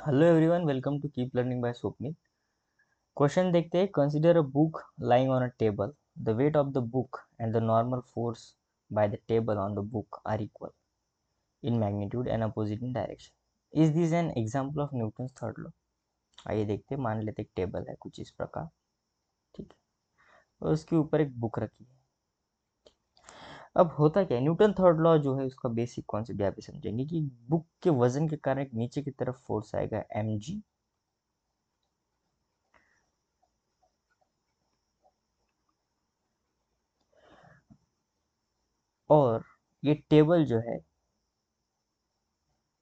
Hello everyone, welcome to keep learning by Swapnil. Question देखते हैं। Consider a book lying on a table. The weight of the book and the normal force by the table on the book are equal in magnitude and opposite in direction. Is this an example of Newton's third law? आइए देखते हैं। मान लेते एक table है कुछ इस प्रकार, ठीक है, और उसके ऊपर एक बुक रखी है। अब होता क्या है, न्यूटन थर्ड लॉ जो है उसका बेसिक कॉन्सेप्ट यहाँ पे समझेंगे कि बुक के वजन के कारण एक नीचे की तरफ फोर्स आएगा mg, और ये टेबल जो है,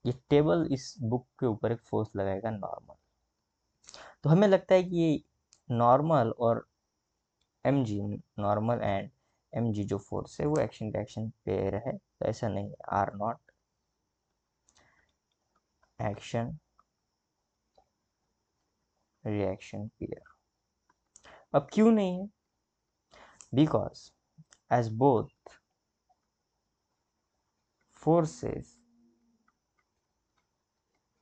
ये टेबल इस बुक के ऊपर एक फोर्स लगाएगा नॉर्मल। तो हमें लगता है कि ये नॉर्मल और m g, normal and m g जो फोर्स है वो एक्शन रिएक्शन पेयर है। तो ऐसा नहीं है, are not action reaction pair. अब क्यों नहीं है? Because as both forces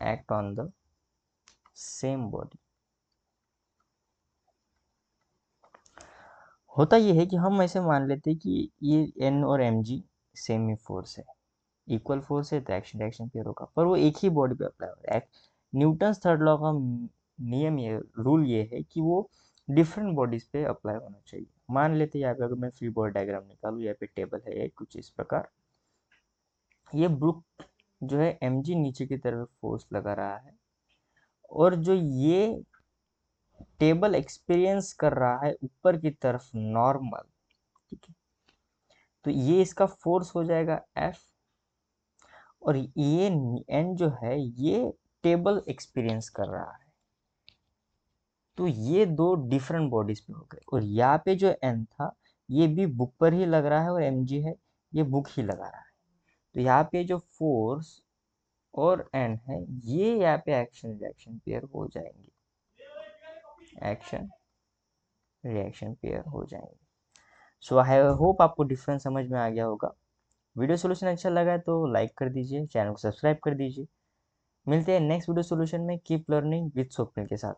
act on the same body. होता ये है कि हम ऐसे मान लेते हैं कि ये एन और एम जी सेम ही फोर्स है, इक्वल फोर्स है, तो एक्शन रिएक्शन पेयर होगा, पर वो एक ही बॉडी पे अप्लाई हो रहा है। न्यूटन्स थर्ड लॉ का नियम, ये रूल ये है कि वो डिफरेंट बॉडीज पे अप्लाई होना चाहिए। मान लेते हैं यहाँ पे अगर मैं फ्री बॉडी डायग्राम निकालूँ, यहाँ पे टेबल है ये कुछ इस प्रकार। ये बुक जो है mg नीचे की तरफ फोर्स लगा रहा है, और जो ये टेबल एक्सपीरियंस कर रहा है ऊपर की तरफ नॉर्मल, ठीक है, तो ये इसका फोर्स हो जाएगा F, और ये एन जो है ये टेबल एक्सपीरियंस कर रहा है। तो ये दो डिफरेंट बॉडीज पे हो गए, और यहाँ पे जो एन था ये भी बुक पर ही लग रहा है, और एम जी है ये बुक ही लगा रहा है। तो यहाँ पे जो फोर्स और एन है ये यहाँ पे एक्शन रिएक्शन पेयर हो जाएंगे, एक्शन रिएक्शन पेयर हो जाएंगे। सो आई होप आपको डिफरेंस समझ में आ गया होगा। वीडियो सोल्यूशन अच्छा लगा है तो लाइक कर दीजिए, चैनल को सब्सक्राइब कर दीजिए। मिलते हैं नेक्स्ट वीडियो सोल्यूशन में। कीप लर्निंग विद स्वप्निल के साथ।